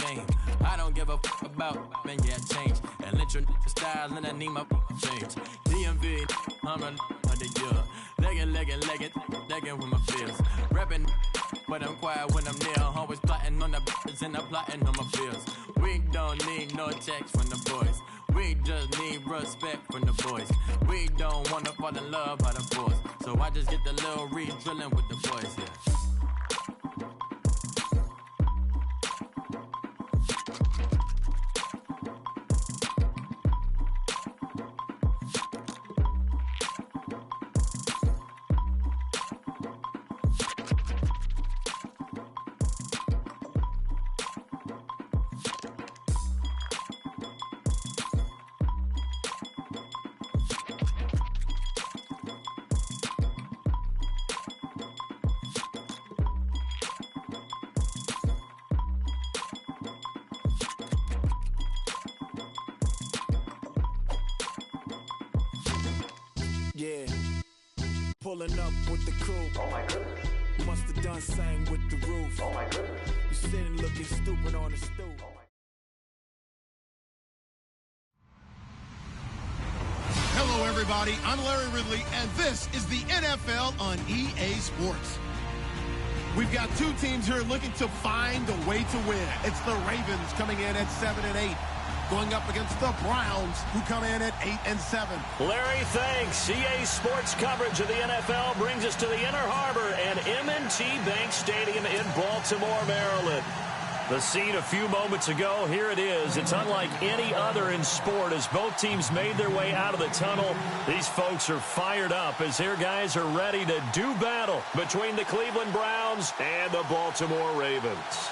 game. I don't give a fuck about, man, yeah, change. And let your style and I need my change. DMV, I'm a of the year. Legging with my feels. Rapping, but I'm quiet when I'm near. Always plotting on the bitches and I'm plotting on my feels. We don't need no text from the boys. We just need respect from the boys. We don't wanna fall in love by the force. So I just get the little re-drilling with the boys, yeah. Yeah, pulling up with the crew. Oh my goodness. Must have done same with the roof. Oh my goodness. You sitting looking stupid on the stoop. Hello, everybody. I'm Larry Ridley, and this is the NFL on EA Sports. We've got two teams here looking to find a way to win. It's the Ravens coming in at 7-8. Going up against the Browns, who come in at 8-7. Larry, thanks. EA Sports coverage of the NFL brings us to the Inner Harbor and M&T Bank Stadium in Baltimore, Maryland. The scene a few moments ago, here it is. It's unlike any other in sport as both teams made their way out of the tunnel. These folks are fired up as their guys are ready to do battle between the Cleveland Browns and the Baltimore Ravens.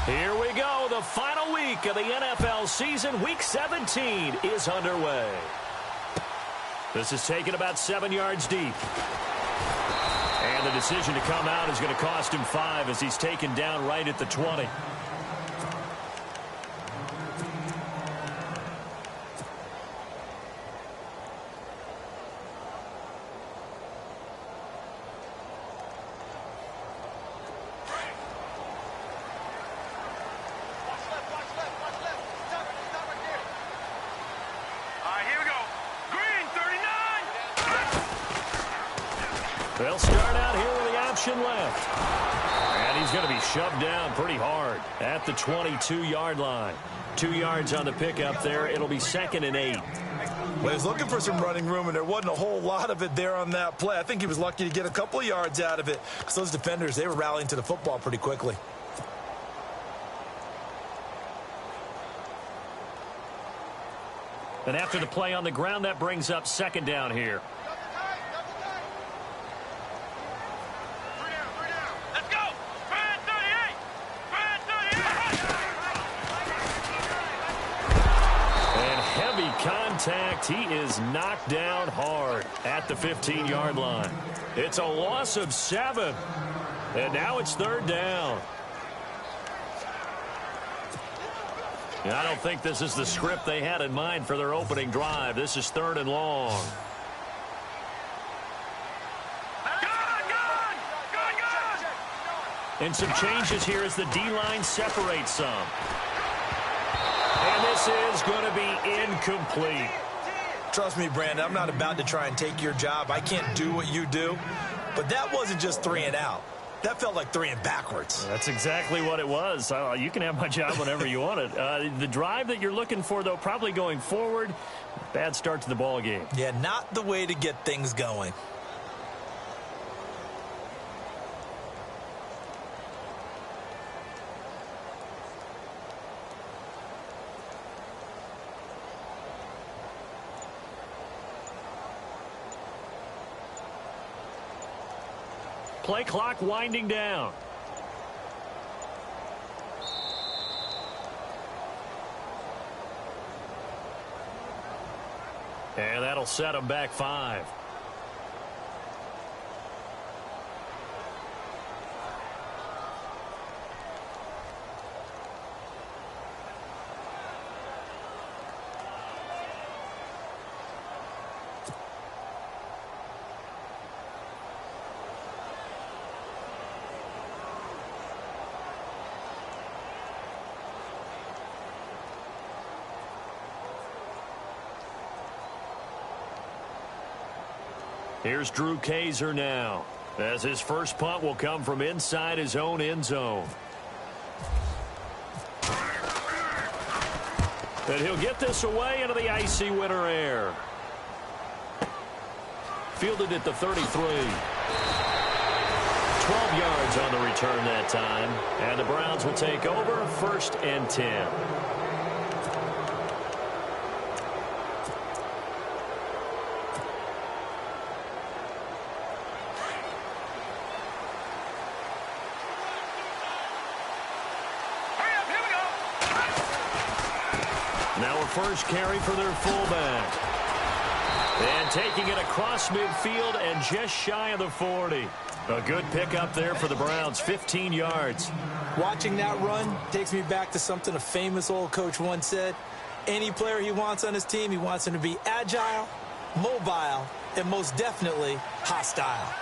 Here we go. The final week of the NFL season. Week 17 is underway. This is taken about 7 yards deep. And the decision to come out is going to cost him 5 as he's taken down right at the 20. They'll start out here with the option left. And he's going to be shoved down pretty hard at the 22-yard line. 2 yards on the pickup there. It'll be 2nd and 8. Well, he's looking for some running room, and there wasn't a whole lot of it there on that play. I think he was lucky to get a couple of yards out of it because those defenders, they were rallying to the football pretty quickly. And after the play on the ground, that brings up 2nd down here. Contact. He is knocked down hard at the 15-yard line. It's a loss of 7. And now it's 3rd down. I don't think this is the script they had in mind for their opening drive. This is 3rd and long. And some changes here as the D-line separates some. And this is going to be incomplete. Trust me, Brandon, I'm not about to try and take your job. I can't do what you do. But that wasn't just 3 and out. That felt like 3 and backwards. That's exactly what it was. You can have my job whenever you want it. The drive that you're looking for, though, probably going forward. Bad start to the ball game. Yeah, not the way to get things going. Play clock winding down. And that'll set him back 5. Here's Drew Kaiser now, as his first punt will come from inside his own end zone. And he'll get this away into the icy winter air. Fielded at the 33. 12 yards on the return that time. And the Browns will take over 1st and 10. Now a first carry for their fullback. And taking it across midfield and just shy of the 40. A good pickup there for the Browns, 15 yards. Watching that run takes me back to something a famous old coach once said. Any player he wants on his team, he wants him to be agile, mobile, and most definitely hostile.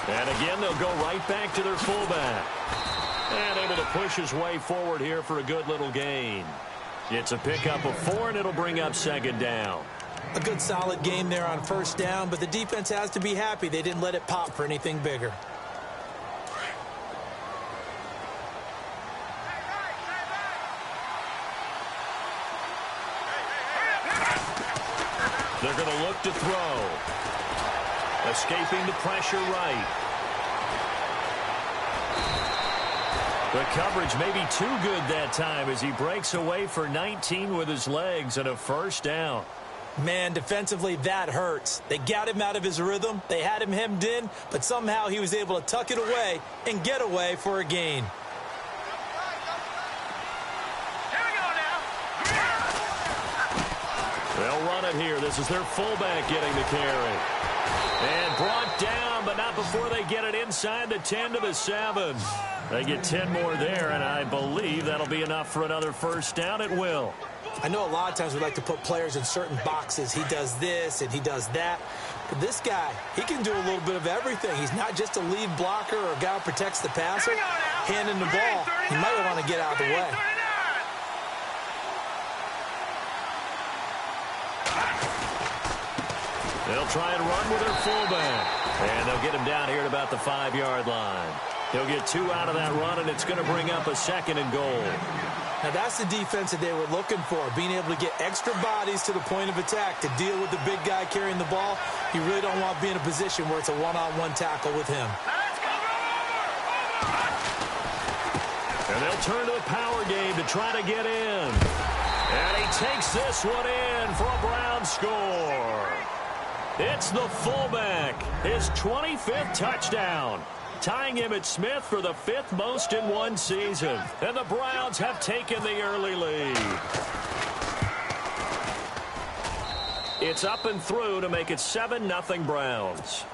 And again, they'll go right back to their fullback. And able to push his way forward here for a good little gain. It's a pickup of 4, and it'll bring up 2nd down. A good solid game there on 1st down, but the defense has to be happy they didn't let it pop for anything bigger. They're going to look to throw. Escaping the pressure right. The coverage may be too good that time as he breaks away for 19 with his legs and a 1st down. Man, defensively, that hurts. They got him out of his rhythm. They had him hemmed in, but somehow he was able to tuck it away and get away for a gain. They'll run it here. This is their fullback getting the carry. And brought down, but not before they get it inside the 10 to the 7. They get 10 more there, and I believe that'll be enough for another 1st down. It will. I know a lot of times we like to put players in certain boxes. He does this and he does that. But this guy, he can do a little bit of everything. He's not just a lead blocker or a guy who protects the passer. Handing the ball, he might want to get out of the way. They'll try and run with their fullback. And they'll get him down here at about the 5-yard line. He'll get 2 out of that run, and it's going to bring up a 2nd and goal. Now, that's the defense that they were looking for, being able to get extra bodies to the point of attack to deal with the big guy carrying the ball. You really don't want to be in a position where it's a one-on-one tackle with him. And they'll turn to the power game to try to get in. And he takes this one in for a Browns score. It's the fullback, his 25th touchdown, tying him at Smith for the 5th most in one season. And the Browns have taken the early lead. It's up and through to make it 7-0 Browns.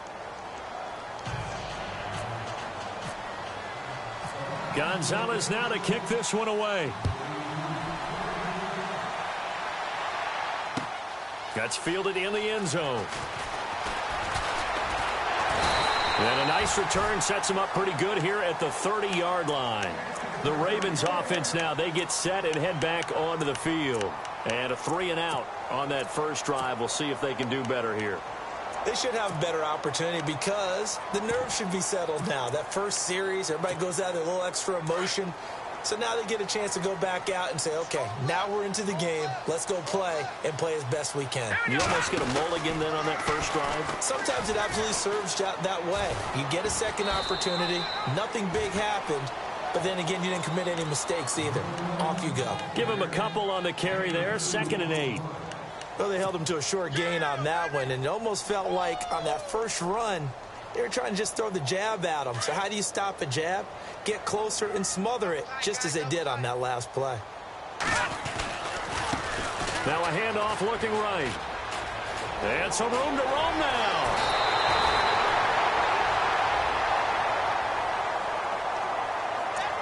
Gonzalez now to kick this one away. That's fielded in the end zone. And a nice return sets him up pretty good here at the 30-yard line. The Ravens offense now, they get set and head back onto the field. And a 3-and-out on that first drive. We'll see if they can do better here. They should have a better opportunity because the nerves should be settled now. That first series, everybody goes out with a little extra emotion. So now they get a chance to go back out and say, okay, now we're into the game. Let's go play and play as best we can. You almost get a mulligan then on that first drive? Sometimes it absolutely serves that way. You get a second opportunity. Nothing big happened. But then again, you didn't commit any mistakes either. Off you go. Give him a couple on the carry there. 2nd and 8. Well, they held him to a short gain on that one. And it almost felt like on that first run, they were trying to just throw the jab at him. So how do you stop a jab? Get closer and smother it, just as they did on that last play. Now a handoff looking right. And some room to roam now.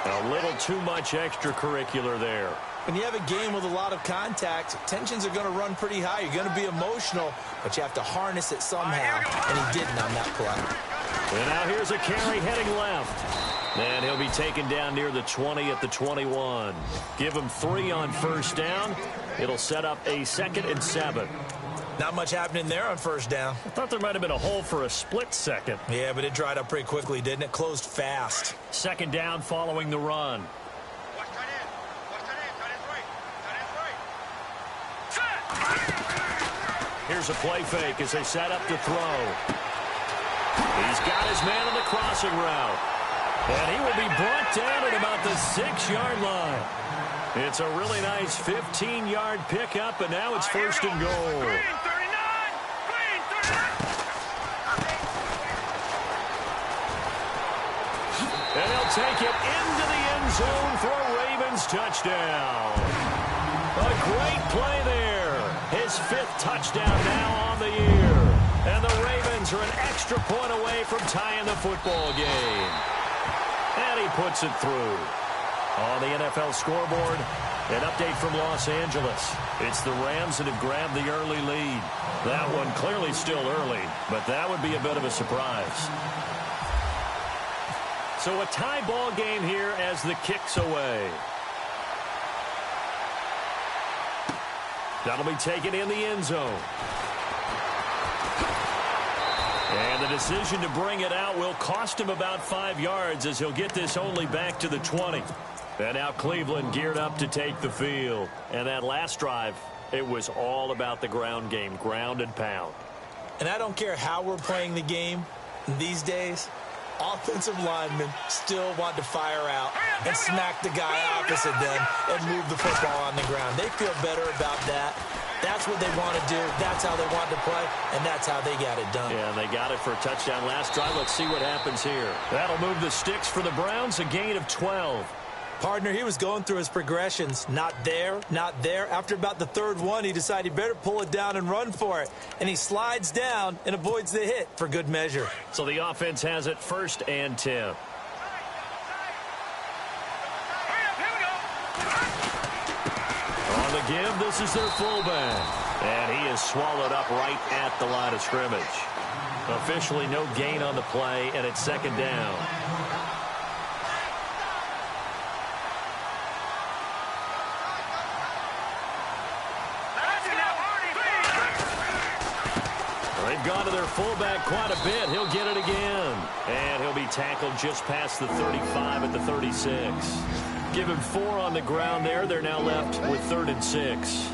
A little too much extracurricular there. When you have a game with a lot of contact, tensions are going to run pretty high. You're going to be emotional, but you have to harness it somehow, and he didn't on that play. And now here's a carry heading left. And he'll be taken down near the 20 at the 21. Give him 3 on first down. It'll set up a 2nd and 7. Not much happening there on first down. I thought there might have been a hole for a split second. Yeah, but it dried up pretty quickly, didn't it? Closed fast. 2nd down following the run. Here's a play fake as they set up to throw. He's got his man on the crossing route. And he will be brought down at about the 6-yard line. It's a really nice 15-yard pickup, and now it's 1st and goal. And he'll take it into the end zone for a Ravens touchdown. A great play there. His 5th touchdown now on the year. And the Ravens are an extra point away from tying the football game. And he puts it through. On the NFL scoreboard, an update from Los Angeles. It's the Rams that have grabbed the early lead. That one clearly still early, but that would be a bit of a surprise. So a tie ball game here as the kick's away. That'll be taken in the end zone. And the decision to bring it out will cost him about 5 yards as he'll get this only back to the 20. And now Cleveland geared up to take the field. And that last drive, it was all about the ground game, ground and pound. And I don't care how we're playing the game these days, offensive linemen still want to fire out and smack the guy opposite them and move the football on the ground. They feel better about that. That's what they want to do. That's how they want to play, and that's how they got it done. Yeah, and they got it for a touchdown last drive. Let's see what happens here. That'll move the sticks for the Browns, a gain of 12. Partner, he was going through his progressions. Not there, not there. After about the 3rd one, he decided he better pull it down and run for it. And he slides down and avoids the hit for good measure. So the offense has it 1st and 10. On the give, this is their fullback. And he is swallowed up right at the line of scrimmage. Officially no gain on the play, and it's 2nd down. They've gone to their fullback quite a bit. He'll get it again. And he'll be tackled just past the 35 at the 36. Give him 4 on the ground there. They're now left with 3rd and 6.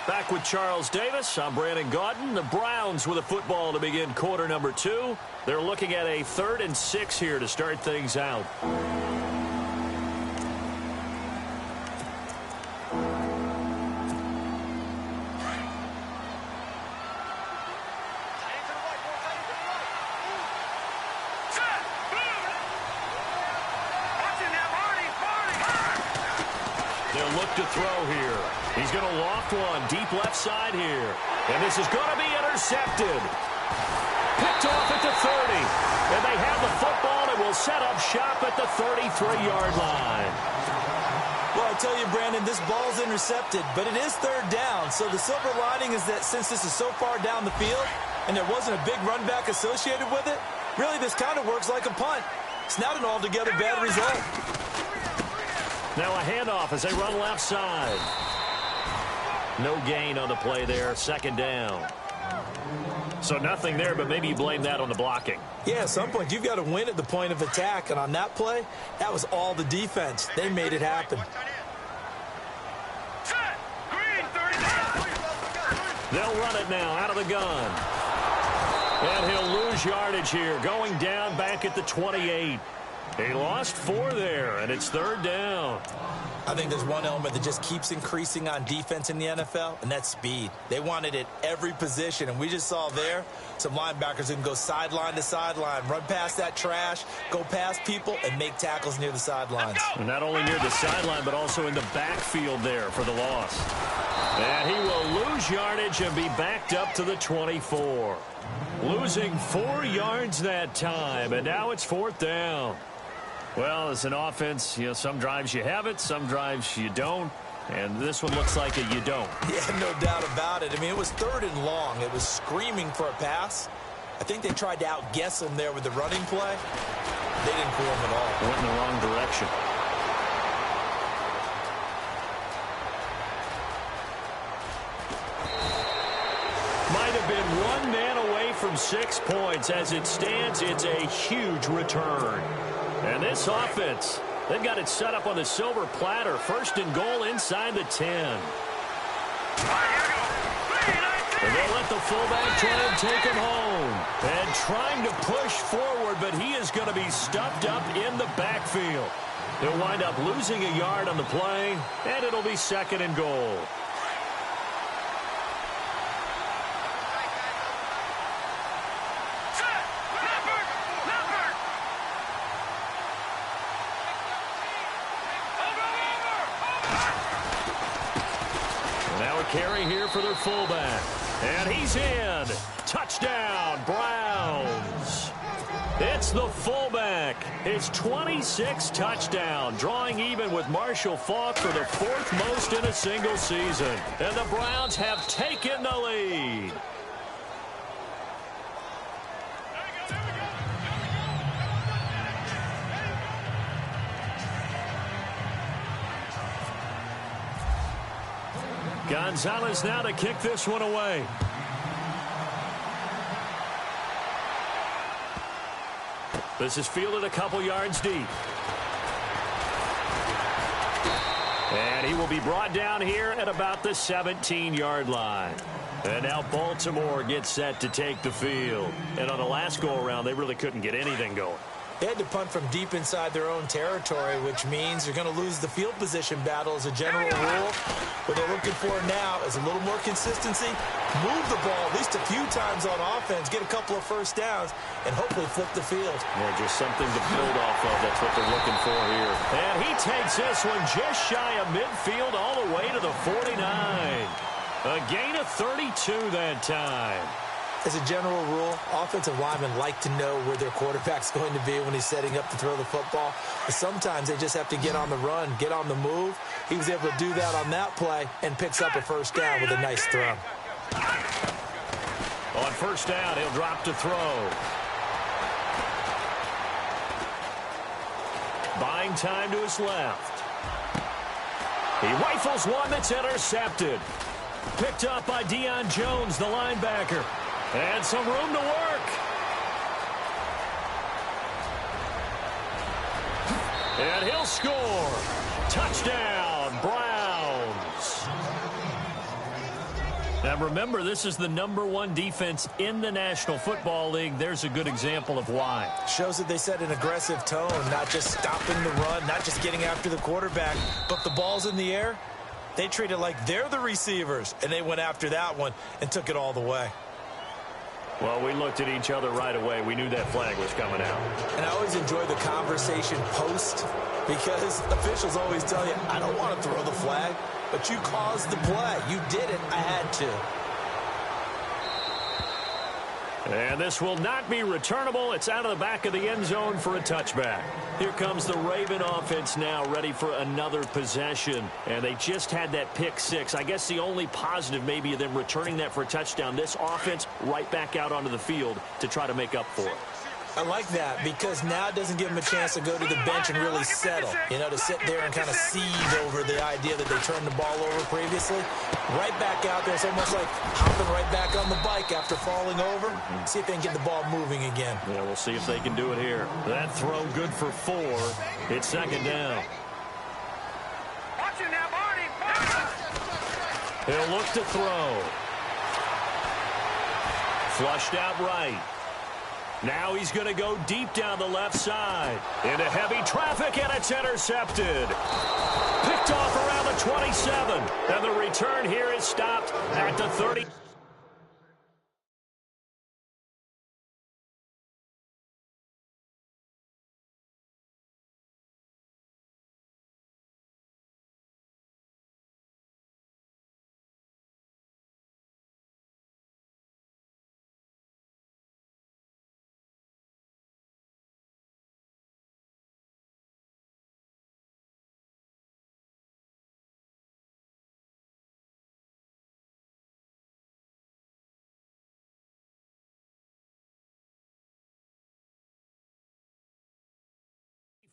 Back with Charles Davis. I'm Brandon Gaudin. The Browns with a football to begin quarter number 2. They're looking at a 3rd and 6 here to start things out. They'll look to throw here. He's going to loft one deep left side here. And this is going to be intercepted. Picked off at the 30. And they have the football and will set up shop at the 33-yard line. Well, I tell you, Brandon, this ball's intercepted, but it is 3rd down. So the silver lining is that since this is so far down the field and there wasn't a big run back associated with it, really this kind of works like a punt. It's not an altogether bad result. Now a handoff as they run left side. No gain on the play there. 2nd down. So nothing there, but maybe you blame that on the blocking. Yeah, at some point you've got to win at the point of attack. And on that play, that was all the defense. They made it happen. They'll run it now out of the gun. And he'll lose yardage here. Going down back at the 28. He lost 4 there, and it's 3rd down. I think there's one element that just keeps increasing on defense in the NFL, and that's speed. They want it at every position, and we just saw there some linebackers who can go sideline to sideline, run past that trash, go past people, and make tackles near the sidelines. And not only near the sideline, but also in the backfield there for the loss. And he will lose yardage and be backed up to the 24. Losing 4 yards that time, and now it's 4th down. Well, as an offense, some drives you have it, some drives you don't. And this one looks like a you don't. Yeah, no doubt about it. I mean, it was 3rd and long. It was screaming for a pass. I think they tried to outguess him there with the running play. They didn't fool him at all. Went in the wrong direction. Might have been 1 man away from 6 points. As it stands, it's a huge return. And this offense, they've got it set up on the silver platter. 1st and goal inside the 10. And they'll let the fullback try and take him home. And trying to push forward, but he is going to be stuffed up in the backfield. He'll wind up losing a yard on the play, and it'll be 2nd and goal. Carry here for their fullback. And he's in. Touchdown, Browns. It's the fullback. His 26th touchdown, drawing even with Marshall Faulk for the 4th most in a single season. And the Browns have taken the lead. Gonzalez now to kick this one away. This is fielded a couple yards deep. And he will be brought down here at about the 17-yard line. And now Baltimore gets set to take the field. And on the last go-around, they really couldn't get anything going. They had to punt from deep inside their own territory, which means you're going to lose the field position battle as a general rule. What they're looking for now is a little more consistency, move the ball at least a few times on offense, get a couple of 1st downs, and hopefully flip the field. Yeah, just something to build off of. That's what they're looking for here. And he takes this one just shy of midfield all the way to the 49. A gain of 32 that time. As a general rule, offensive linemen like to know where their quarterback's going to be when he's setting up to throw the football. But sometimes they just have to get on the run, get on the move. He was able to do that on that play and picks up a 1st down with a nice throw. On 1st down, he'll drop to throw. Buying time to his left. He rifles one that's intercepted. Picked up by Deion Jones, the linebacker. And some room to work. And he'll score. Touchdown, Browns. Now remember, this is the #1 defense in the National Football League. There's a good example of why. Shows that they set an aggressive tone, not just stopping the run, not just getting after the quarterback, but the ball's in the air. They treat it like they're the receivers, and they went after that one and took it all the way. Well, we looked at each other right away. We knew that flag was coming out. And I always enjoy the conversation post because officials always tell you, I don't want to throw the flag, but you caused the play. You did it. I had to. And this will not be returnable. It's out of the back of the end zone for a touchback. Here comes the Raven offense now, ready for another possession. And they just had that pick 6. I guess the only positive maybe of them returning that for a touchdown. This offense right back out onto the field to try to make up for it. I like that because now it doesn't give them a chance to go to the bench and really settle. You know, to sit there and kind of seethe over the idea that they turned the ball over previously. Right back out there. It's almost like hopping right back on the bike after falling over. See if they can get the ball moving again. Yeah, we'll see if they can do it here. That throw good for 4. It's 2nd down. Watch it now, Barney. He'll look to throw. Flushed out right. Now he's going to go deep down the left side. Into heavy traffic, and it's intercepted. Picked off around the 27. And the return here is stopped at the 30.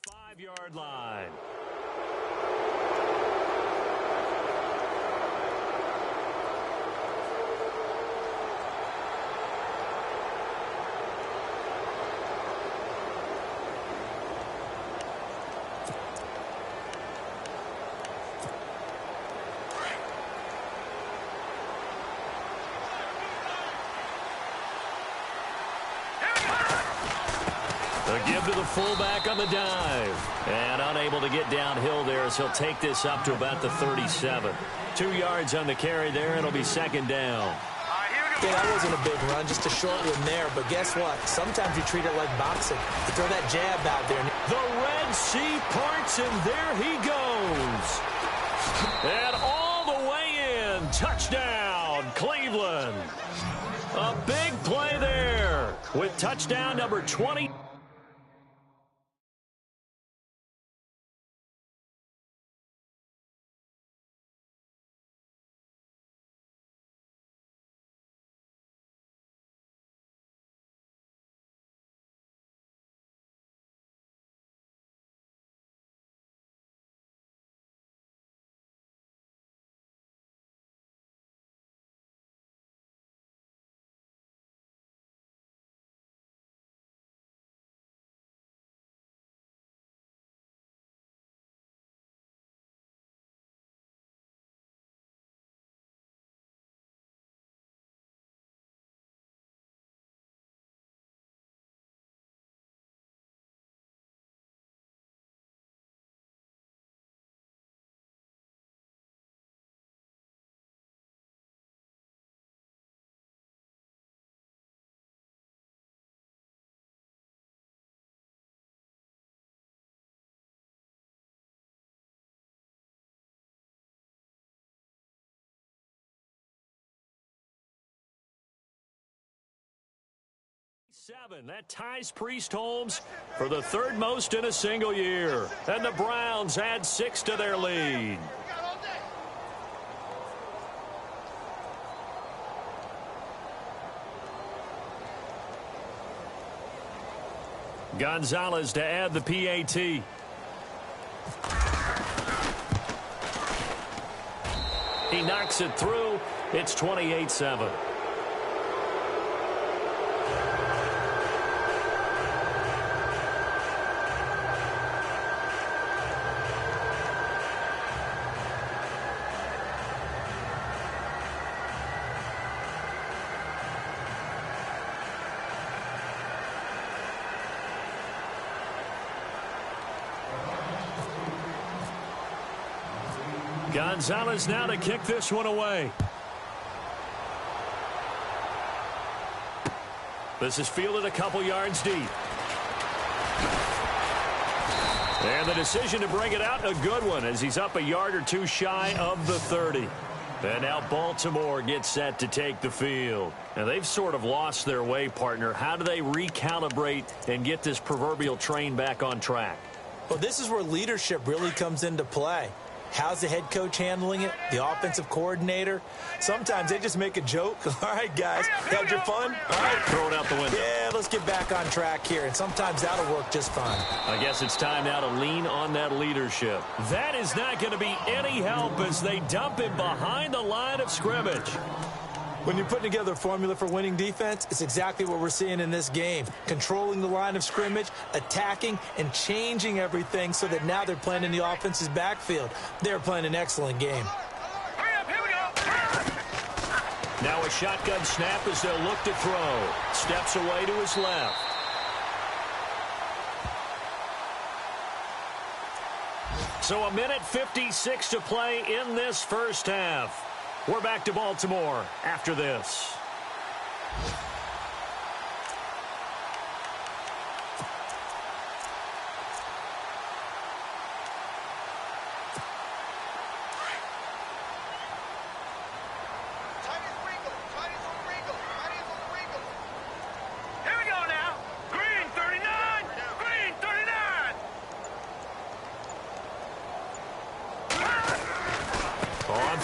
Five-yard line. A give to the fullback on the dive. And unable to get downhill there as he'll take this up to about the 37. 2 yards on the carry there. It'll be second down. Yeah, that wasn't a big run, just a short one there. But guess what? Sometimes you treat it like boxing. You throw that jab out there. The Red Sea parts, and there he goes. And all the way in. Touchdown, Cleveland. A big play there with touchdown number 20. That ties Priest Holmes for the third most in a single year. And the Browns add 6 to their lead. Gonzalez to add the PAT. He knocks it through. It's 28-7. Gonzalez now to kick this one away. This is fielded a couple yards deep. And the decision to bring it out, a good one, as he's up a yard or two shy of the 30. And now Baltimore gets set to take the field. Now they've sort of lost their way, partner. How do they recalibrate and get this proverbial train back on track? Well, this is where leadership really comes into play. How's the head coach handling it? The offensive coordinator? Sometimes they just make a joke. All right, guys, had your fun? All right. Throw it out the window. Yeah, let's get back on track here. And sometimes that'll work just fine. I guess it's time now to lean on that leadership. That is not going to be any help as they dump him behind the line of scrimmage. When you're putting together a formula for winning defense, it's exactly what we're seeing in this game. Controlling the line of scrimmage, attacking, and changing everything so that now they're playing in the offense's backfield. They're playing an excellent game. Now a shotgun snap as they'll look to throw. Steps away to his left. So 1:56 to play in this first half. We're back to Baltimore after this.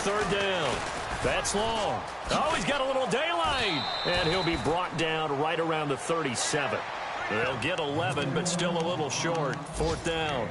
Third down. That's long. Oh, he's got a little daylight. And he'll be brought down right around the 37. They'll get 11, but still a little short. Fourth down.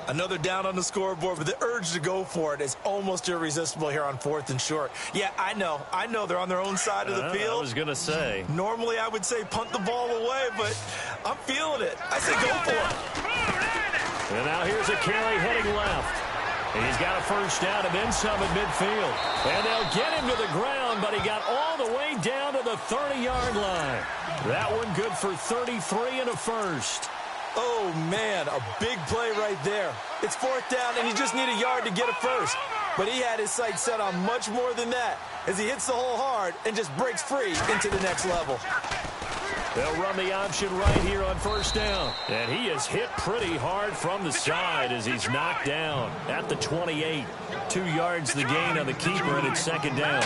Another down on the scoreboard, but the urge to go for it is almost irresistible here on 4th and short. Yeah, I know they're on their own side of the field. I was going to say. Normally I would say punt the ball away, but I'm feeling it. I say go for it. And now here's a carry heading left. He's got a first down and then some at midfield. And they'll get him to the ground, but he got all the way down to the 30-yard line. That one good for 33 and a first. Oh, man, a big play right there. It's 4th down, and you just need a yard to get a first. But he had his sights set on much more than that as he hits the hole hard and just breaks free into the next level. They'll run the option right here on first down. And he is hit pretty hard from the side as he's knocked down at the 28. 2 yards the gain on the keeper, and it's second down.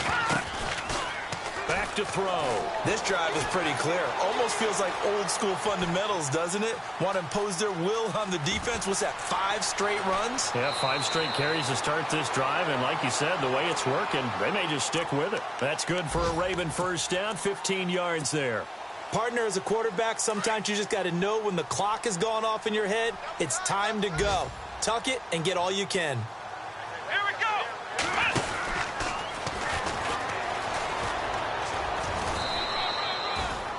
Back to throw. This drive is pretty clear. Almost feels like old school fundamentals, doesn't it? Want to impose their will on the defense. What's that, 5 straight runs? Yeah, 5 straight carries to start this drive. And like you said, the way it's working, they may just stick with it. That's good for a Raven first down, 15 yards there. Partner, as a quarterback, sometimes you just got to know when the clock has gone off in your head, it's time to go. Tuck it and get all you can. Here we go.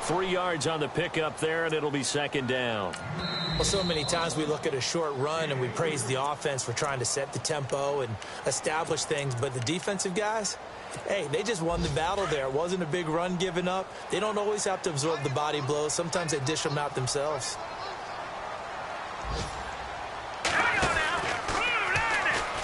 3 yards on the pickup there, and it'll be second down. Well, so many times we look at a short run and we praise the offense for trying to set the tempo and establish things, but the defensive guys, hey, they just won the battle there. It wasn't a big run given up. They don't always have to absorb the body blows. Sometimes they dish them out themselves.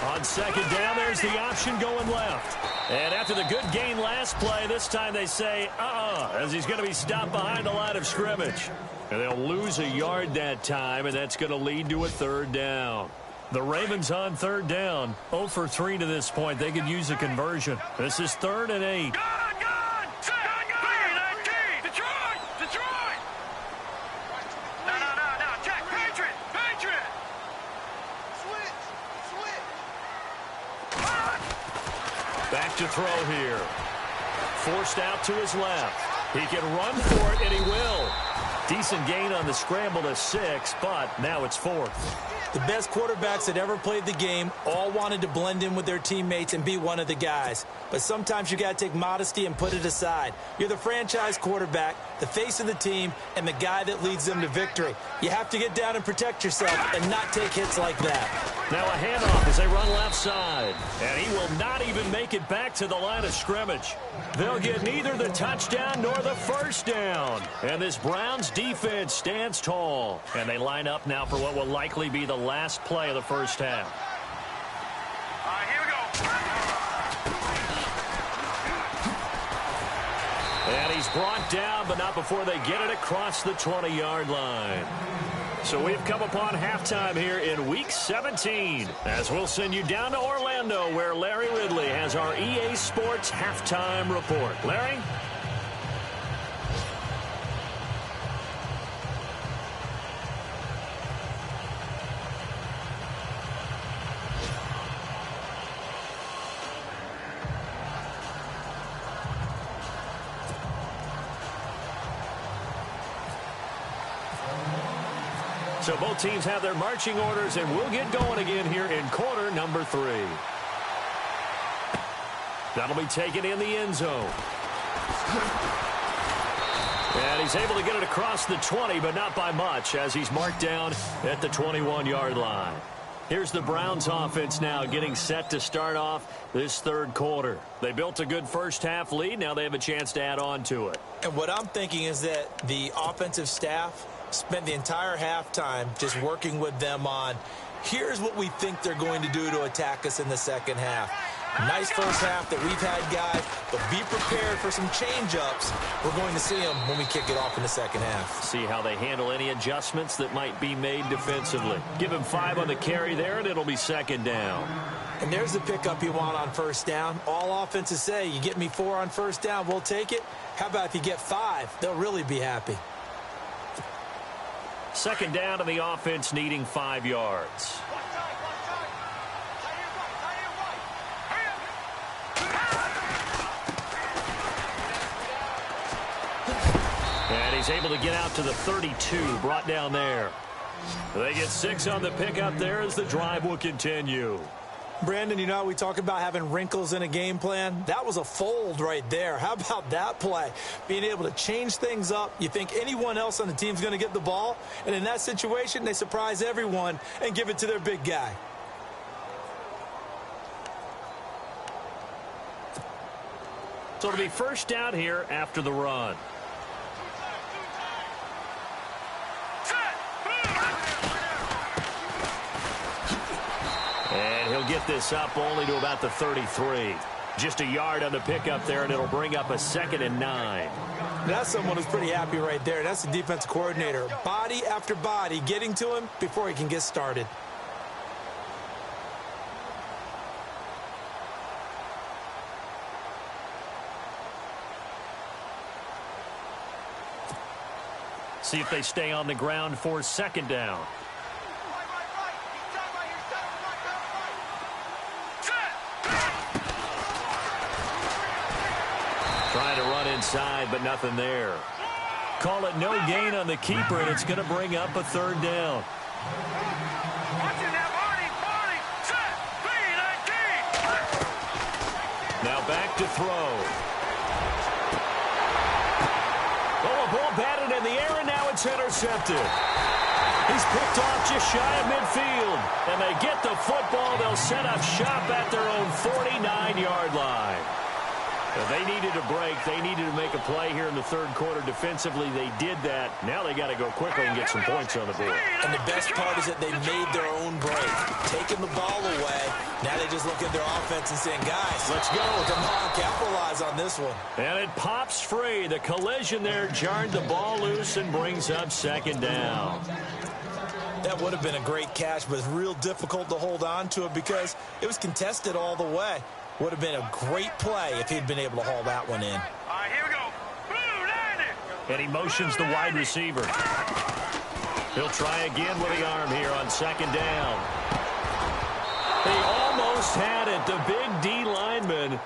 On second down, there's the option going left. And after the good gain last play, this time they say, as he's going to be stopped behind the line of scrimmage. And they'll lose a yard that time, and that's going to lead to a third down. The Ravens on third down, 0 for 3 to this point. They could use a conversion. This is 3rd and 8. Detroit! No, Jack, Patriot! Switch! Back to throw here. Forced out to his left. He can run for it, and he will. Decent gain on the scramble to 6, but now it's 4th. The best quarterbacks that ever played the game all wanted to blend in with their teammates and be one of the guys. But sometimes you got to take modesty and put it aside. You're the franchise quarterback, the face of the team, and the guy that leads them to victory. You have to get down and protect yourself and not take hits like that. Now a handoff as they run left side. And he will not even make it back to the line of scrimmage. They'll get neither the touchdown nor the first down. And this Browns defense stands tall. And they line up now for what will likely be the last play of the first half. All right, here we go. And he's brought down, but not before they get it across the 20-yard line. So we've come upon halftime here in Week 17, as we'll send you down to Orlando, where Larry Ridley has our EA Sports halftime report. Larry? So both teams have their marching orders, and we'll get going again here in quarter number 3. That'll be taken in the end zone. And he's able to get it across the 20, but not by much, as he's marked down at the 21-yard line. Here's the Browns offense now getting set to start off this third quarter. They built a good first half lead. Now they have a chance to add on to it. And what I'm thinking is that the offensive staff spent the entire halftime just working with them on Here's what we think they're going to do to attack us in the second half. Nice first half that we've had, guys, but be prepared for some change-ups. We're going to see them when we kick it off in the second half. See how they handle any adjustments that might be made defensively. Give him 5 on the carry there, and it'll be second down. And there's the pickup you want on first down. All offenses say, you get me 4 on first down, we'll take it. How about if you get 5? They'll really be happy. Second down to the offense needing 5 yards. And he's able to get out to the 32, brought down there. They get 6 on the pickup there as the drive will continue. Brandon, you know, we talk about having wrinkles in a game plan. That was a fold right there. How about that play? Being able to change things up. You think anyone else on the team's going to get the ball, and in that situation, they surprise everyone and give it to their big guy. So it'll be first down here after the run. And he'll get this up only to about the 33. Just a yard on the pickup there, and it'll bring up a 2nd and 9. That's someone who's pretty happy right there. That's the defensive coordinator. Body after body getting to him before he can get started. See if they stay on the ground for second down. Trying to run inside, but nothing there. Call it no gain on the keeper, and it's going to bring up a 3rd down. Now back to throw. Oh, a ball batted in the air, and now it's intercepted. He's picked off just shy of midfield. And they get the football. They'll set up shop at their own 49-yard line. They needed a break. They needed to make a play here in the 3rd quarter defensively. They did that. Now they got to go quickly and get some points on the board. And the best part is that they made their own break, taking the ball away. Now they just look at their offense and saying, guys, let's go. Come on, capitalize on this one. And it pops free. The collision there jarred the ball loose and brings up 2nd down. That would have been a great catch, but it's real difficult to hold on to it because it was contested all the way. Would have been a great play if he'd been able to haul that one in. All right, here we go. And he motions the wide receiver. He'll try again with the arm here on 2nd down. He almost had it. The big D lineman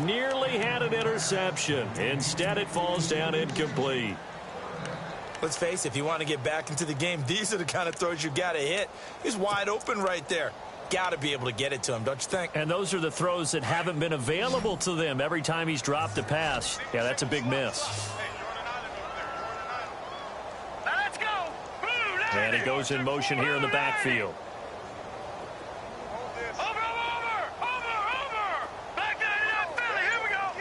nearly had an interception. Instead, it falls down incomplete. Let's face it, if you want to get back into the game, these are the kind of throws you got to hit. He's wide open right there. Got to be able to get it to him, don't you think? And those are the throws that haven't been available to them every time he's dropped a pass. Yeah, that's a big miss. Now let's go. And he goes in motion here in the backfield. Over. Back down to that Philly. Here we go.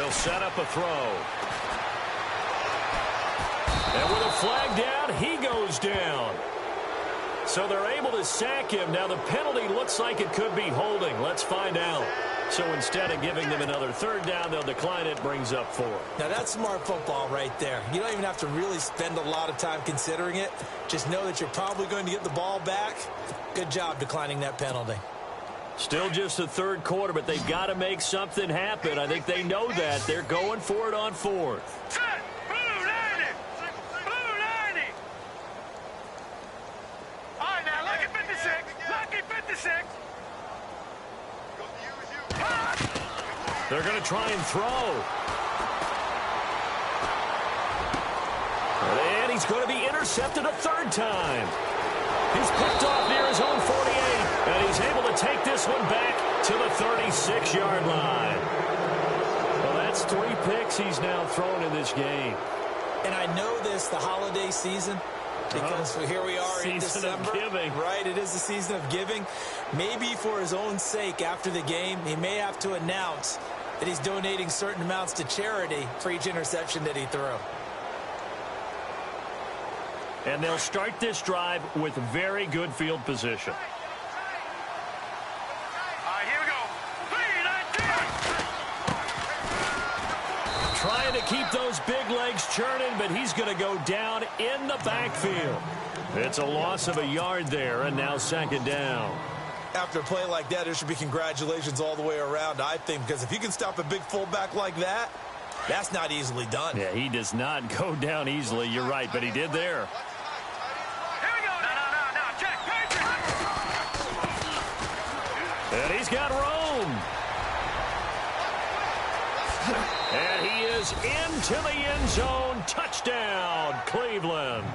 They'll set up a throw. And with a flag down, he goes down. So they're able to sack him. Now the penalty looks like it could be holding. Let's find out. So instead of giving them another 3rd down, they'll decline it. Brings up 4. Now that's smart football right there. You don't even have to really spend a lot of time considering it. Just know that you're probably going to get the ball back. Good job declining that penalty. Still just the 3rd quarter, but they've got to make something happen. I think they know that. They're going for it on 4th. They're going to try and throw. And he's going to be intercepted a 3rd time. He's picked off near his own 48, and he's able to take this one back to the 36-yard line. Well, that's 3 picks he's now thrown in this game. And I know this, the holiday season, because here we are in December. Season of giving. Right, it is the season of giving. Maybe for his own sake after the game, he may have to announce that he's donating certain amounts to charity for each interception that he threw. And they'll start this drive with very good field position. Trying to keep those big legs churning, but he's going to go down in the backfield. It's a loss of a yard there, and now second down. After a play like that, there should be congratulations all the way around, I think, because if you can stop a big fullback like that, that's not easily done. Yeah, he does not go down easily. You're right, but he did there. Here we go. No. Check. And he's got Rome. And he is into the end zone. Touchdown, Cleveland.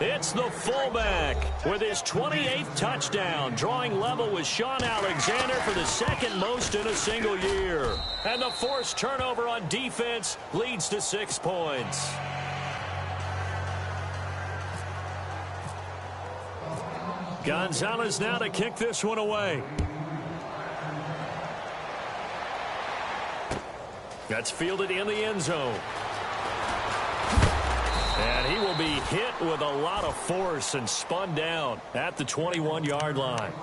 It's the fullback with his 28th touchdown, drawing level with Sean Alexander for the second most in a single year. And the forced turnover on defense leads to 6 points. Gonzalez now to kick this one away. That's fielded in the end zone. And he will be hit with a lot of force and spun down at the 21-yard line.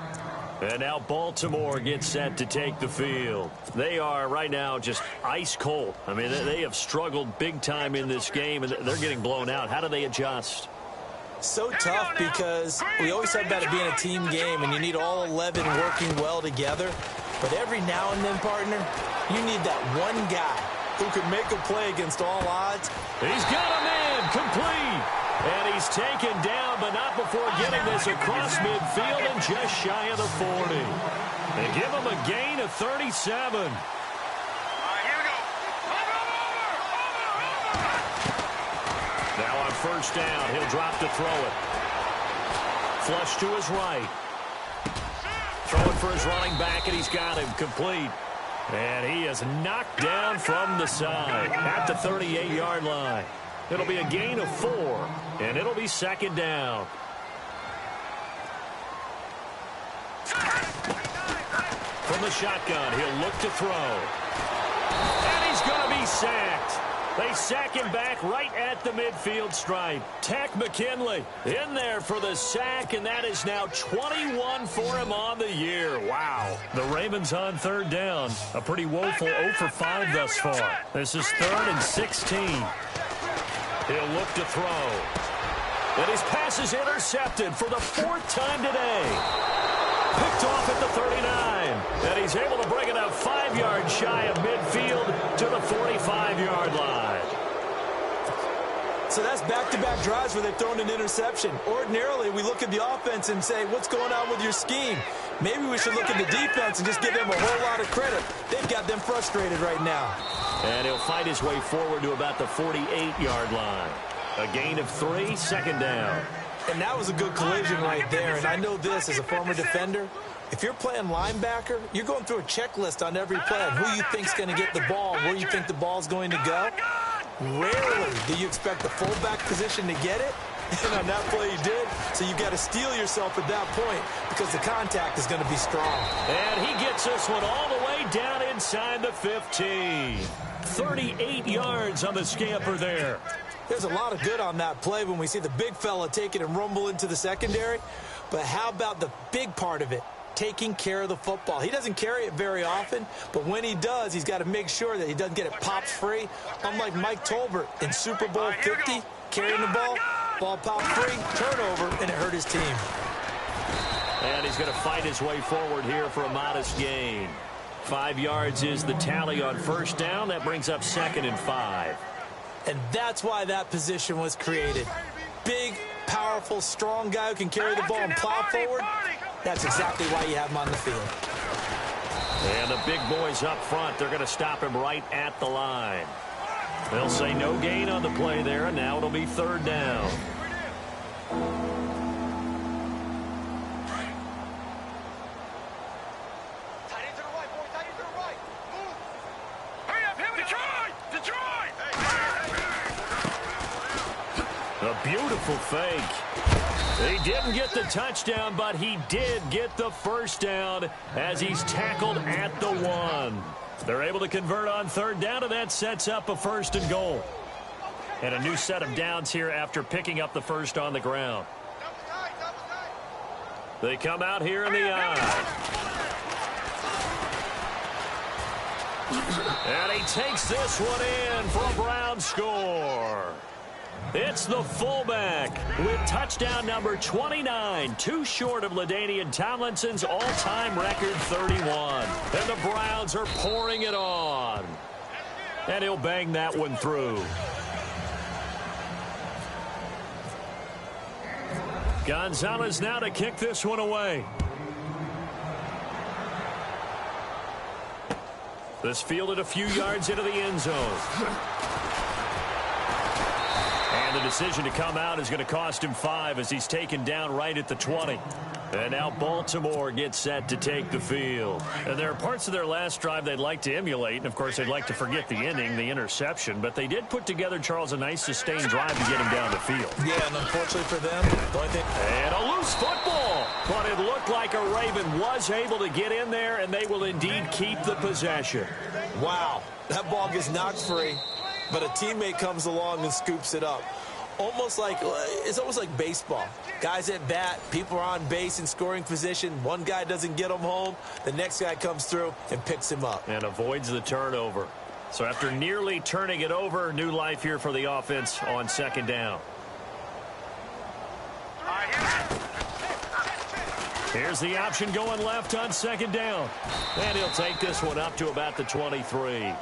And now Baltimore gets set to take the field. They are right now just ice cold. I mean, they have struggled big time in this game, and they're getting blown out. How do they adjust? So tough because we always talk about it being a team game, and you need all 11 working well together. But every now and then, partner, you need that one guy who can make a play against all odds. He's got a man complete. And he's taken down, but not before getting this across midfield and just shy of the 40. They give him a gain of 37. All right, here we go. Over. Now on first down, he'll drop to throw it. Flush to his right. Throwing for his running back, and he's got him complete. And he is knocked down from the side at the 38-yard line. It'll be a gain of 4, and it'll be second down. From the shotgun, he'll look to throw. And he's going to be sacked. They sack him back right at the midfield stripe. Tack McKinley in there for the sack, and that is now 21 for him on the year. Wow. The Ravens on third down. A pretty woeful 0 for 5 thus far. This is 3rd and 16. He'll look to throw. And his pass is intercepted for the 4th time today. Picked off at the 39. And he's able to bring it up 5 yards shy of midfield to the 45-yard line. So that's back-to-back drives where they've thrown an interception. Ordinarily, we look at the offense and say, what's going on with your scheme? Maybe we should look at the defense and just give them a whole lot of credit. They've got them frustrated right now. And he'll fight his way forward to about the 48-yard line. A gain of 3, second down. And that was a good collision right there. And I know this as a former defender. If you're playing linebacker, you're going through a checklist on every play on who you think's going to get the ball, where you think the ball's going to go. Rarely do you expect the fullback position to get it. And on that play he did. So you've got to steel yourself at that point because the contact is going to be strong. And he gets this one all the way down inside the 15. 38 yards on the scamper there. There's a lot of good on that play when we see the big fella take it and rumble into the secondary. But how about the big part of it? Taking care of the football. He doesn't carry it very often, but when he does, he's got to make sure that he doesn't get it popped free. Unlike Mike Tolbert in Super Bowl 50, carrying the ball popped free, turnover, and it hurt his team. And he's going to fight his way forward here for a modest gain. 5 yards is the tally on first down. That brings up 2nd and 5. And that's why that position was created. Big, powerful, strong guy who can carry the ball and plow forward. That's exactly why you have him on the field. And the big boys up front, they're going to stop him right at the line. They'll say no gain on the play there, and now it'll be 3rd down. A beautiful fake. He didn't get the touchdown, but he did get the first down as he's tackled at the 1. They're able to convert on 3rd down, and that sets up a 1st and goal. And a new set of downs here after picking up the first on the ground. They come out here in the eye. And he takes this one in for a Brown score. It's the fullback with touchdown number 29, too short of LaDainian Tomlinson's all-time record 31. And the Browns are pouring it on. And he'll bang that one through. Gonzalez now to kick this one away. This fielded a few yards into the end zone. And the decision to come out is going to cost him 5 as he's taken down right at the 20. And now Baltimore gets set to take the field. And there are parts of their last drive they'd like to emulate. And, of course, they'd like to forget the inning, the interception. But they did put together, Charles, a nice sustained drive to get him down the field. Yeah, and unfortunately for them, the only thing... And a loose football. But it looked like a Raven was able to get in there, and they will indeed keep the possession. Wow, that ball gets knocked free, but a teammate comes along and scoops it up. It's almost like baseball. Guys at bat, people are on base in scoring position. One guy doesn't get him home. The next guy comes through and picks him up. And avoids the turnover. So after nearly turning it over, new life here for the offense on second down. Here's the option going left on second down. And he'll take this one up to about the 23.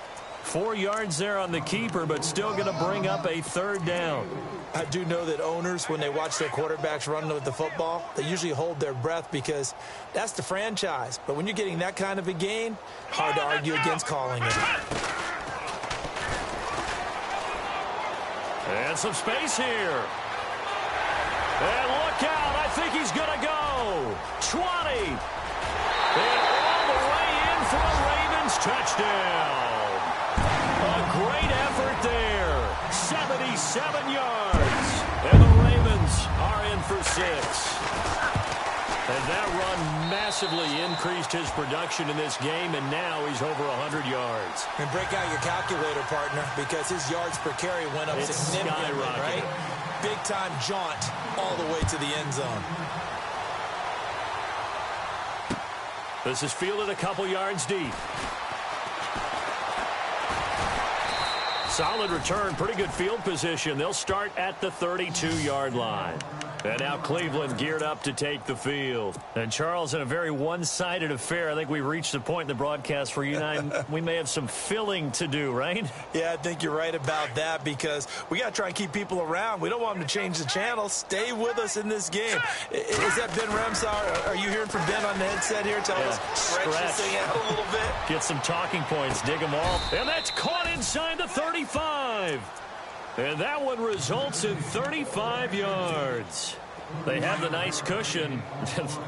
4 yards there on the keeper, but still going to bring up a third down. I do know that owners, when they watch their quarterbacks run with the football, they usually hold their breath because that's the franchise. But when you're getting that kind of a gain, hard to argue against calling it. And some space here. And look out. I think he's going to go. 20. And all the way in for a Ravens touchdown. A great effort there. 77 yards. And the Ravens are in for 6. And that run massively increased his production in this game, and now he's over 100 yards. And break out your calculator, partner, because his yards per carry went up significantly, right? Big-time jaunt all the way to the end zone. This is fielded a couple yards deep. Solid return, pretty good field position. They'll start at the 32-yard line. And now Cleveland geared up to take the field. And Charles, in a very one-sided affair, I think we've reached the point in the broadcast where you and I, we may have some filling to do, right? Yeah, I think you're right about that because we got to try and keep people around. We don't want them to change the channel. Stay with us in this game. Is that Ben Ramsar? Are you hearing from Ben on the headset here? Tell us, stretch this thing out a little bit. Get some talking points, dig them all. And that's caught inside the 35. And that one results in 35 yards. They have the nice cushion.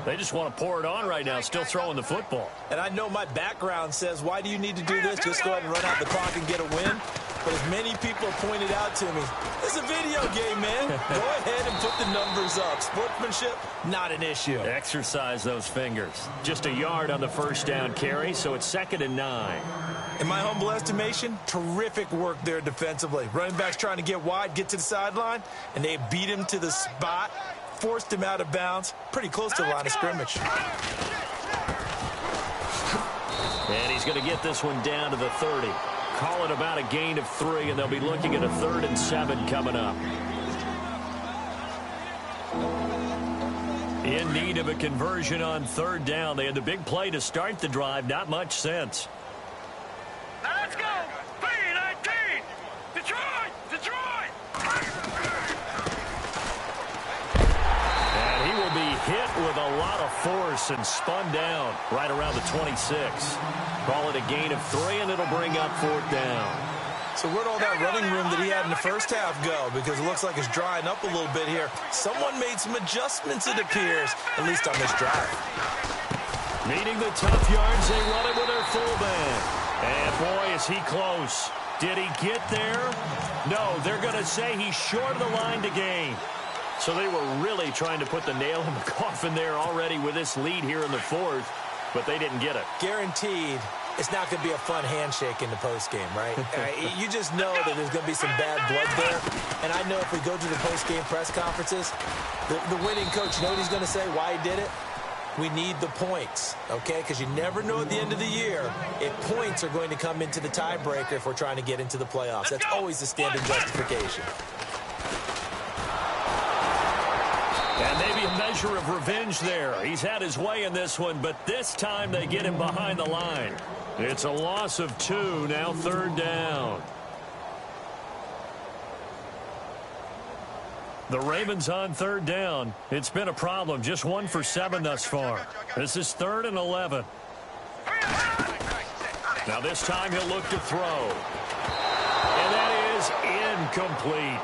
They just want to pour it on right now, still throwing the football. And I know my background says, why do you need to do this? Just go ahead and run out the clock and get a win. But as many people have pointed out to me, it's a video game, man. Go ahead and put the numbers up. Sportsmanship, not an issue. Exercise those fingers. Just a yard on the first down carry, so it's 2nd and 9. In my humble estimation, terrific work there defensively. Running backs trying to get wide, get to the sideline, and they beat him to the spot, forced him out of bounds, pretty close to the line of scrimmage. And he's going to get this one down to the 30. Call it about a gain of 3, and they'll be looking at a 3rd and 7 coming up. In need of a conversion on 3rd down. They had the big play to start the drive. Not much sense. Now let's go. B-19. Detroit. Detroit. And he will be hit with a lot of force and spun down right around the 26. Call it a gain of 3, and it'll bring up 4th down. So where'd all that running room that he had in the first half go? Because it looks like it's drying up a little bit here. Someone made some adjustments, it appears, at least on this drive. Needing the tough yards, they run it with their fullback. And boy, is he close. Did he get there? No, they're going to say he's short of the line to gain. So they were really trying to put the nail in the coffin there already with this lead here in the 4th, but they didn't get it. Guaranteed it's not going to be a fun handshake in the postgame, right? You just know that there's going to be some bad blood there. And I know if we go to the postgame press conferences, the winning coach, you know what he's going to say, why he did it? We need the points, okay? Because you never know at the end of the year if points are going to come into the tiebreaker if we're trying to get into the playoffs. That's always the standard justification. And maybe a measure of revenge there. He's had his way in this one, but this time they get him behind the line. It's a loss of 2, now 3rd down. The Ravens on 3rd down. It's been a problem. Just 1 for 7 thus far. This is 3rd and 11. Now this time he'll look to throw. And that is incomplete.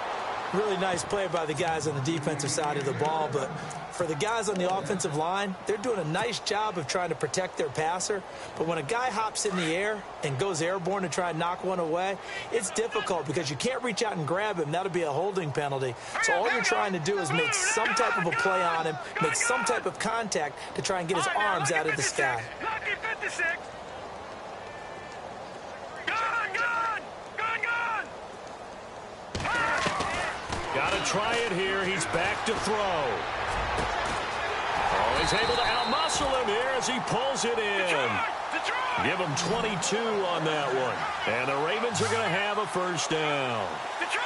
Really nice play by the guys on the defensive side of the ball, but for the guys on the offensive line, they're doing a nice job of trying to protect their passer. But when a guy hops in the air and goes airborne to try and knock one away, it's difficult because you can't reach out and grab him. That'll be a holding penalty. So all you're trying to do is make some type of a play on him, make some type of contact to try and get his arms out of the sky. Lucky 56. Got to try it here. He's back to throw. Oh, he's able to outmuscle him here as he pulls it in. Give him 22 on that one. And the Ravens are going to have a 1st down.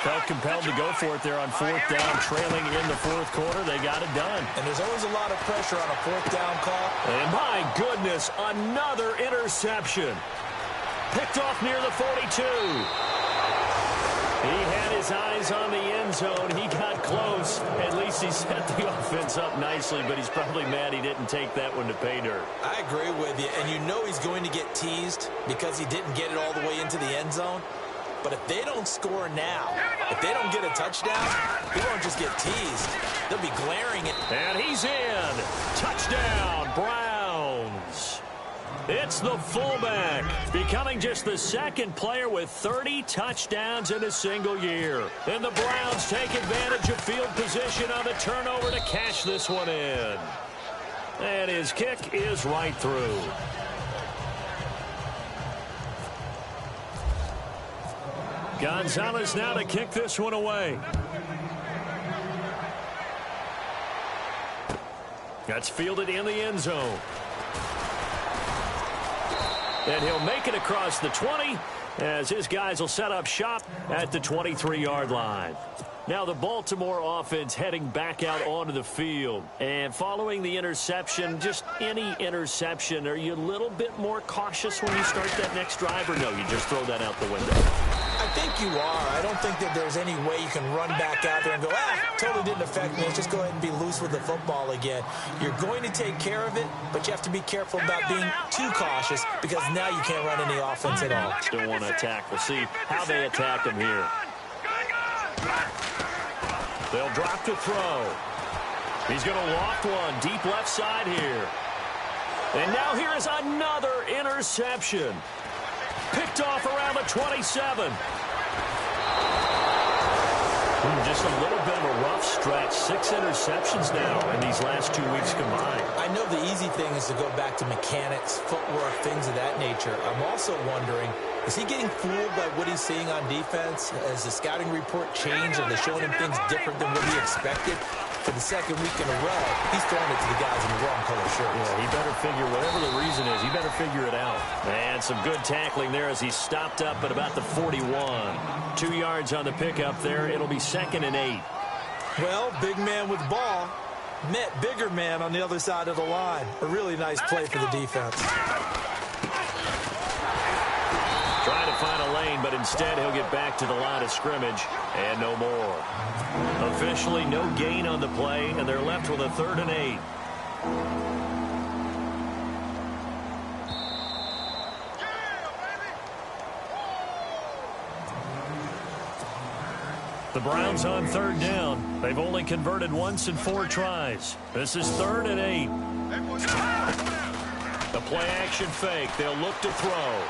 Felt compelled to go for it there on 4th down, trailing in the 4th quarter. They got it done. And there's always a lot of pressure on a 4th down call. And my goodness, another interception. Picked off near the 42. He had his eyes on the end zone. He got close. At least he set the offense up nicely, but he's probably mad he didn't take that one to pay dirt. I agree with you, and you know he's going to get teased because he didn't get it all the way into the end zone. But if they don't score now, if they don't get a touchdown, he won't just get teased. They'll be glaring at... And he's in. Touchdown, Browns. It's the fullback, becoming just the 2nd player with 30 touchdowns in a single year. And the Browns take advantage of field position on the turnover to cash this one in. And his kick is right through. Gonzalez now to kick this one away. That's fielded in the end zone. And he'll make it across the 20 as his guys will set up shop at the 23-yard line. Now the Baltimore offense heading back out onto the field. And following the interception, just any interception, are you a little bit more cautious when you start that next drive, or no, you just throw that out the window? I think you are. I don't think that there's any way you can run back out there and go, totally didn't affect me. Let's just go ahead and be loose with the football again. You're going to take care of it, but you have to be careful about being too cautious because now you can't run any offense at all. Still want to attack. We'll see how they attack him here. They'll drop to throw. He's going to loft one deep left side here. And now here is another interception. Picked off around the 27. Just a little bit of a rough stretch. 6 interceptions now in these last 2 weeks combined. I know the easy thing is to go back to mechanics, footwork, things of that nature. I'm also wondering, is he getting fooled by what he's seeing on defense? Has the scouting report changed? Are they showing him things different than what he expected? For the 2nd week in a row, he's throwing it to the guys in the wrong color shirts. Yeah, he better figure, whatever the reason is, he better figure it out. And some good tackling there as he stopped up at about the 41. 2 yards on the pickup there. It'll be 2nd and 8. Well, big man with ball met bigger man on the other side of the line. A really nice play for the defense. Trying to find a lane, but instead he'll get back to the line of scrimmage and no more. Officially no gain on the play, and they're left with a 3rd and 8. The Browns on 3rd down. They've only converted once in 4 tries. This is 3rd and 8. The play action fake. They'll look to throw.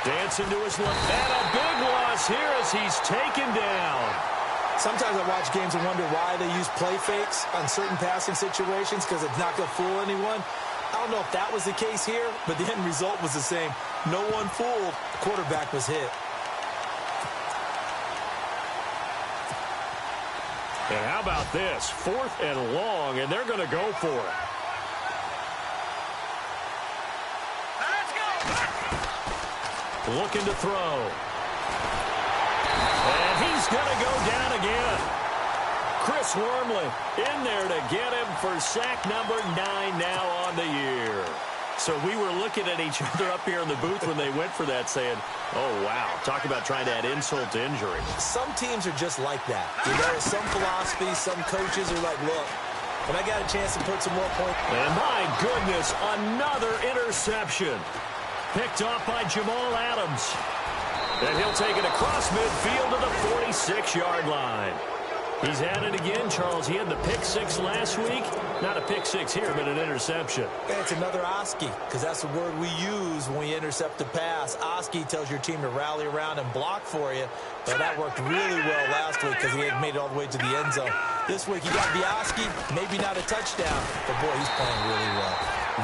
Dancing to his left. And a big loss here as he's taken down. Sometimes I watch games and wonder why they use play fakes on certain passing situations because it's not going to fool anyone. I don't know if that was the case here, but the end result was the same. No one fooled. The quarterback was hit. And how about this? 4th and long, and they're going to go for it. Let's go. Looking to throw. And he's going to go down again. Chris Wormley in there to get him for sack number 9 now on the year. So we were looking at each other up here in the booth when they went for that saying, oh, wow, talk about trying to add insult to injury. Some teams are just like that. You know, some philosophies, some coaches are like, look, when I got a chance to put some more points. And my goodness, another interception. Picked off by Jamal Adams. And he'll take it across midfield to the 46-yard line. He's had it again, Charles. He had the pick 6 last week. Not a pick 6 here, but an interception. It's another Oski, because that's the word we use when we intercept a pass. Oski tells your team to rally around and block for you. But that worked really well last week because he had made it all the way to the end zone. This week he got the Oski, maybe not a touchdown, but boy, he's playing really well.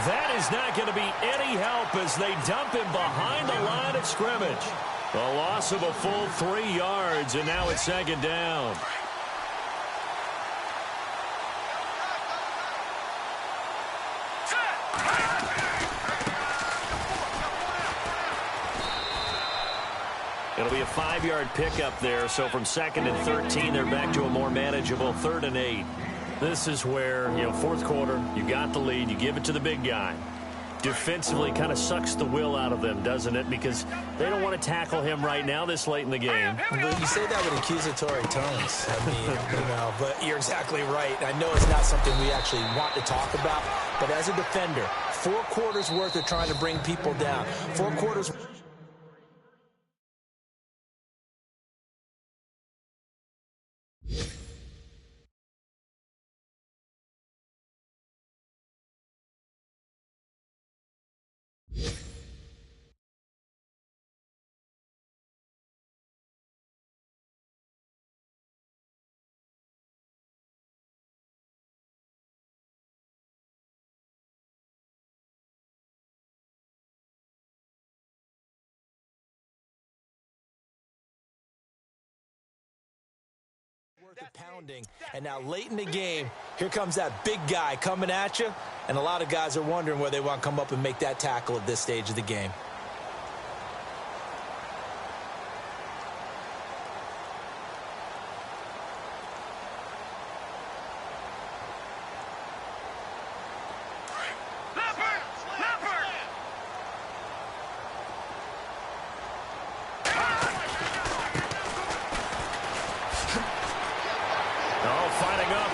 That is not going to be any help as they dump him behind the line of scrimmage. A loss of a full 3 yards, and now it's 2nd down. It'll be a 5-yard pickup there, so from 2nd and 13, they're back to a more manageable 3rd and 8. This is where, 4th quarter, you got the lead, you give it to the big guy. Defensively kind of sucks the will out of them, doesn't it? Because they don't want to tackle him right now this late in the game. But you say that with accusatory tones. I mean, but you're exactly right. I know it's not something we actually want to talk about, but as a defender, 4 quarters worth of trying to bring people down. 4 quarters. Worth of pounding, and now late in the game, here comes that big guy coming at you, and a lot of guys are wondering where they want to come up and make that tackle at this stage of the game.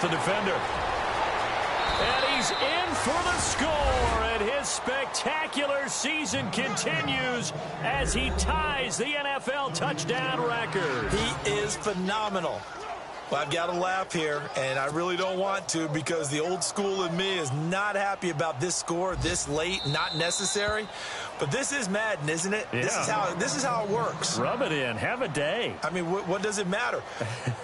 The defender. And he's in for the score, and his spectacular season continues as he ties the NFL touchdown record. He is phenomenal. Well, I've got to laugh here, and I really don't want to because the old school in me is not happy about this score this late, not necessary. But this is Madden, isn't it? Yeah. This is how it works. Rub it in. Have a day. I mean, what does it matter?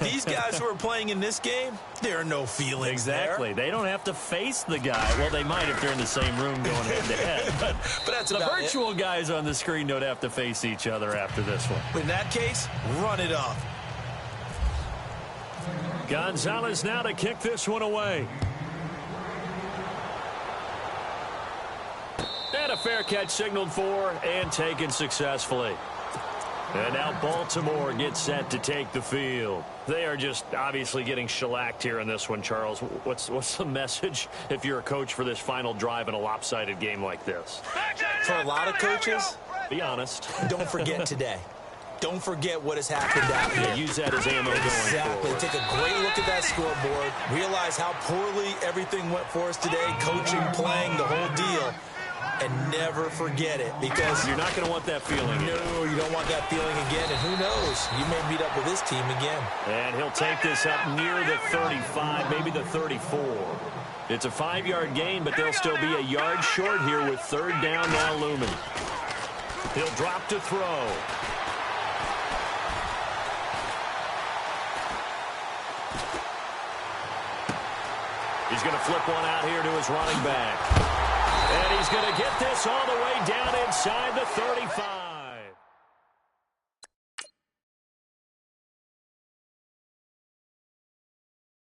These guys who are playing in this game, there are no feelings exactly. There. They don't have to face the guy. Well, they might if they're in the same room going head-to-head. But that's the virtual guys on the screen don't have to face each other after this one. In that case, run it off. Gonzalez now to kick this one away. And a fair catch signaled for and taken successfully. And now Baltimore gets set to take the field. They are just obviously getting shellacked here in this one, Charles. What's the message if you're a coach for this final drive in a lopsided game like this? For a lot of coaches, be honest. Don't forget today. Don't forget what has happened out here. Yeah, use that as ammo going Exactly. forward. Take a great look at that scoreboard. Realize how poorly everything went for us today. Coaching, playing, the whole deal. And never forget it because you're not going to want that feeling. No, you don't want that feeling again. And who knows? You may meet up with this team again. And he'll take this up near the 35, maybe the 34. It's a 5-yard gain, but they'll still be a yard short here with 3rd down now looming. He'll drop to throw. He's going to flip one out here to his running back. And he's going to get this all the way down inside the 35.